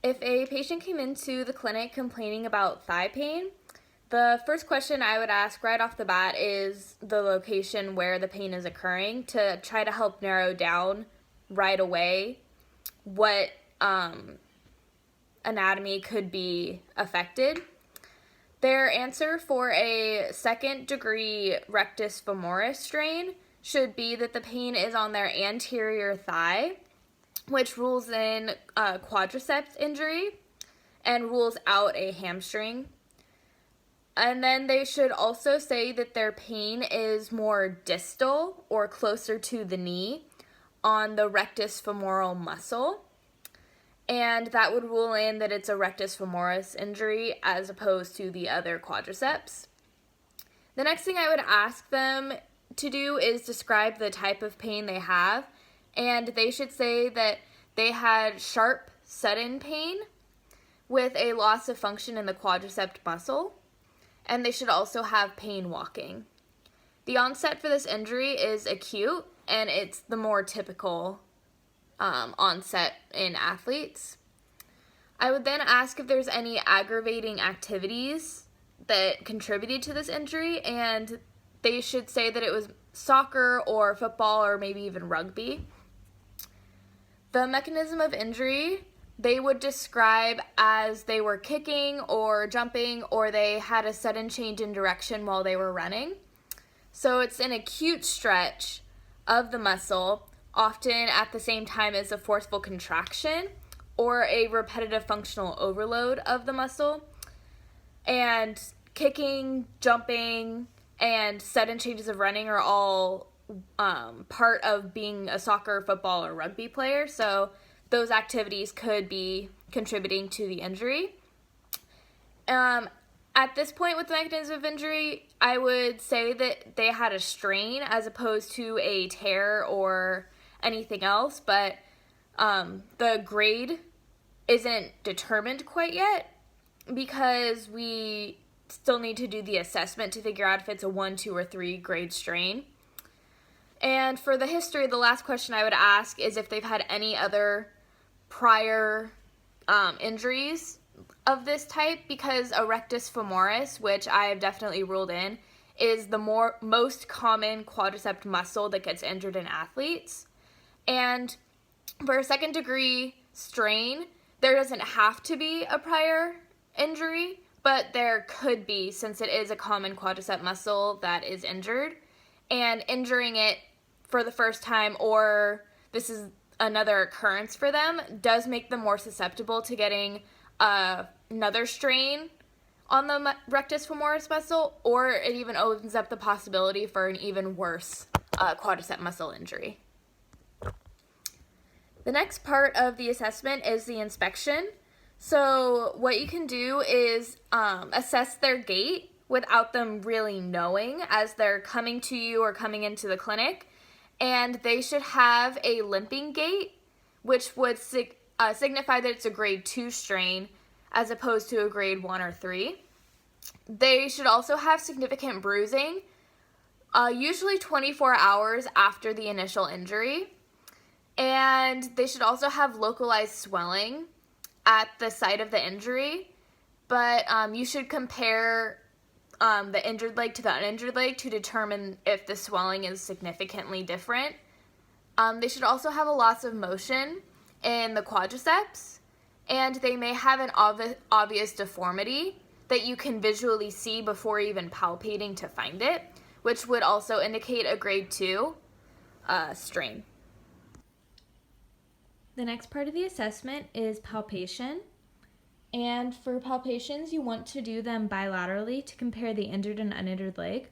If a patient came into the clinic complaining about thigh pain, the first question I would ask right off the bat is the location where the pain is occurring to try to help narrow down right away what anatomy could be affected. Their answer for a second-degree rectus femoris strain should be that the pain is on their anterior thigh, which rules in quadriceps injury and rules out a hamstring. And then they should also say that their pain is more distal or closer to the knee on the rectus femoral muscle. And that would rule in that it's a rectus femoris injury as opposed to the other quadriceps. The next thing I would ask them to do is describe the type of pain they have, and they should say that they had sharp, sudden pain with a loss of function in the quadricep muscle, and they should also have pain walking. The onset for this injury is acute, and it's the more typical onset in athletes. I would then ask if there's any aggravating activities that contributed to this injury, and they should say that it was soccer or football or maybe even rugby. The mechanism of injury they would describe as they were kicking or jumping, or they had a sudden change in direction while they were running. So it's an acute stretch of the muscle, often at the same time as a forceful contraction or a repetitive functional overload of the muscle. And kicking, jumping, and sudden changes of running are all part of being a soccer, football, or rugby player. So those activities could be contributing to the injury. At this point with the mechanism of injury, I would say that they had a strain as opposed to a tear or anything else, but the grade isn't determined quite yet because we still need to do the assessment to figure out if it's a 1, 2, or 3 grade strain. And for the history, the last question I would ask is if they've had any other prior injuries of this type, because a rectus femoris, which I have definitely ruled in, is the most common quadricep muscle that gets injured in athletes. And for a second degree strain, there doesn't have to be a prior injury, but there could be, since it is a common quadricep muscle that is injured. And injuring it for the first time, or this is another occurrence for them, does make them more susceptible to getting another strain on the rectus femoris muscle, or it even opens up the possibility for an even worse quadricep muscle injury. The next part of the assessment is the inspection. So what you can do is assess their gait without them really knowing as they're coming to you or coming into the clinic. And they should have a limping gait, which would signify that it's a grade 2 strain as opposed to a grade 1 or 3. They should also have significant bruising, usually 24 hours after the initial injury. And they should also have localized swelling at the site of the injury, but you should compare the injured leg to the uninjured leg to determine if the swelling is significantly different. They should also have a loss of motion in the quadriceps, and they may have an obvious deformity that you can visually see before even palpating to find it, which would also indicate a grade 2 strain. The next part of the assessment is palpation. And for palpations, you want to do them bilaterally to compare the injured and uninjured leg.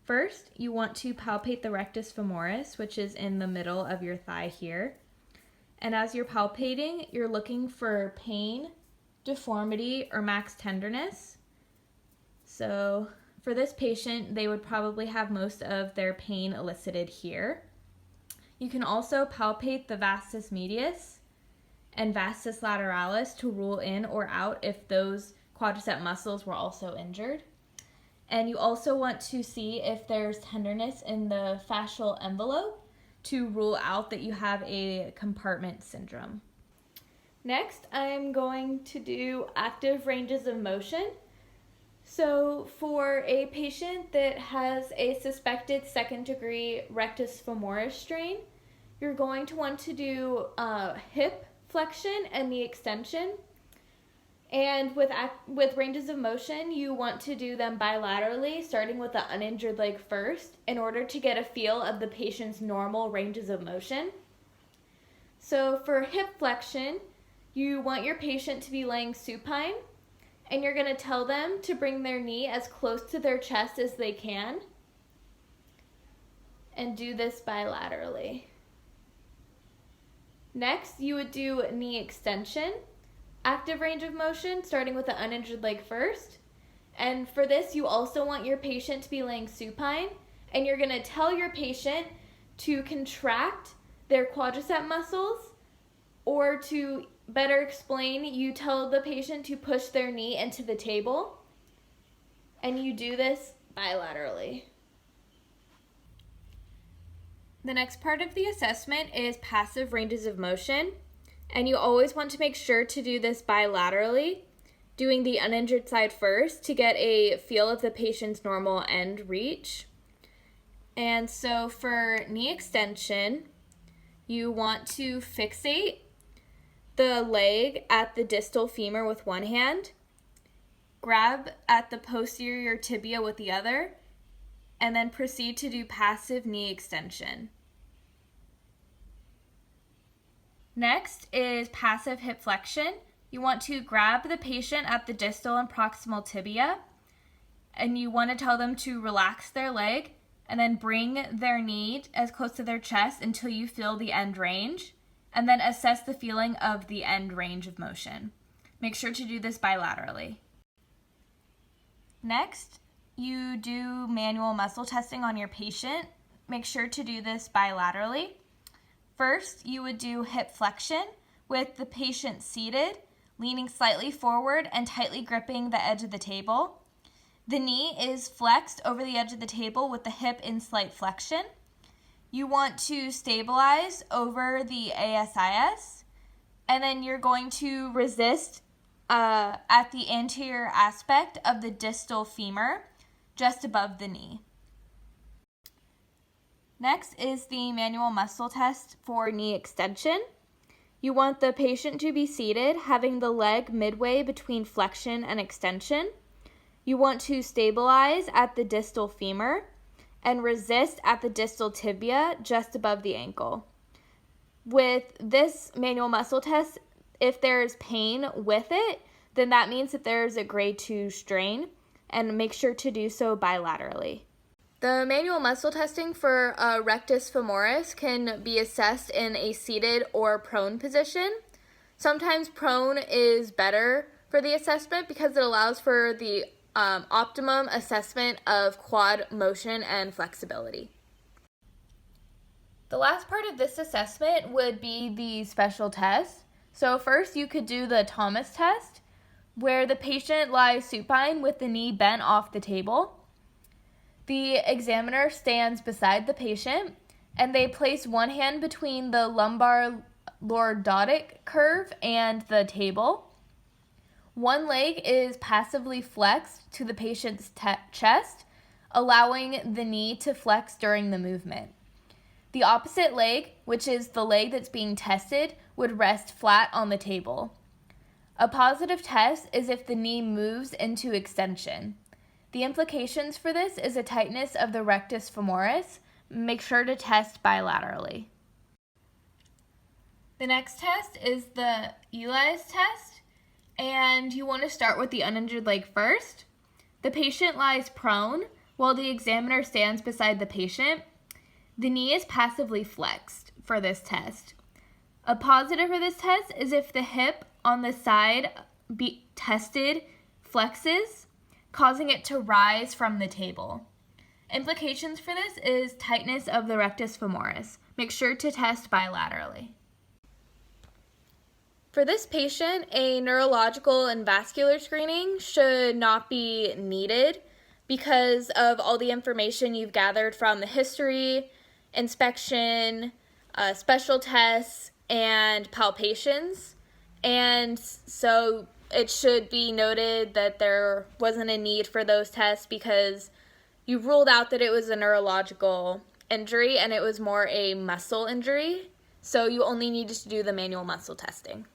First, you want to palpate the rectus femoris, which is in the middle of your thigh here. And as you're palpating, you're looking for pain, deformity, or max tenderness. So for this patient, they would probably have most of their pain elicited here. You can also palpate the vastus medius and vastus lateralis to rule in or out if those quadricep muscles were also injured. And you also want to see if there's tenderness in the fascial envelope to rule out that you have a compartment syndrome. Next, I'm going to do active ranges of motion. So for a patient that has a suspected second-degree rectus femoris strain, you're going to want to do hip flexion and knee extension. And with ranges of motion, you want to do them bilaterally, starting with the uninjured leg first, in order to get a feel of the patient's normal ranges of motion. So for hip flexion, you want your patient to be laying supine, and you're going to tell them to bring their knee as close to their chest as they can, and do this bilaterally. Next, you would do knee extension, active range of motion, starting with the uninjured leg first. And for this, you also want your patient to be laying supine, and you're going to tell your patient to contract their quadricep muscles, or to better explain, you tell the patient to push their knee into the table, and you do this bilaterally. The next part of the assessment is passive ranges of motion, and you always want to make sure to do this bilaterally, doing the uninjured side first to get a feel of the patient's normal end reach. And so for knee extension, you want to fixate the leg at the distal femur with one hand, grab at the posterior tibia with the other, and then proceed to do passive knee extension. Next is passive hip flexion. You want to grab the patient at the distal and proximal tibia, and you want to tell them to relax their leg and then bring their knee as close to their chest until you feel the end range, and then assess the feeling of the end range of motion. Make sure to do this bilaterally. Next, you do manual muscle testing on your patient. Make sure to do this bilaterally. First, you would do hip flexion with the patient seated, leaning slightly forward and tightly gripping the edge of the table. The knee is flexed over the edge of the table with the hip in slight flexion. You want to stabilize over the ASIS, and then you're going to resist at the anterior aspect of the distal femur, just above the knee. Next is the manual muscle test for knee extension. You want the patient to be seated, having the leg midway between flexion and extension. You want to stabilize at the distal femur and resist at the distal tibia just above the ankle. With this manual muscle test, if there's pain with it, then that means that there's a grade 2 strain, and make sure to do so bilaterally. The manual muscle testing for rectus femoris can be assessed in a seated or prone position. Sometimes prone is better for the assessment because it allows for the optimum assessment of quad motion and flexibility. The last part of this assessment would be the special test. So first you could do the Thomas test, where the patient lies supine with the knee bent off the table. The examiner stands beside the patient, and they place one hand between the lumbar lordotic curve and the table. One leg is passively flexed to the patient's chest, allowing the knee to flex during the movement. The opposite leg, which is the leg that's being tested, would rest flat on the table. A positive test is if the knee moves into extension. The implications for this is a tightness of the rectus femoris. Make sure to test bilaterally. The next test is the Eli's test, and you want to start with the uninjured leg first. The patient lies prone while the examiner stands beside the patient. The knee is passively flexed for this test. A positive for this test is if the hip on the side tested flexes, causing it to rise from the table. Implications for this is tightness of the rectus femoris. Make sure to test bilaterally. For this patient, a neurological and vascular screening should not be needed because of all the information you've gathered from the history, inspection, special tests, and palpations. And so it should be noted that there wasn't a need for those tests because you ruled out that it was a neurological injury and it was more a muscle injury. So you only needed to do the manual muscle testing.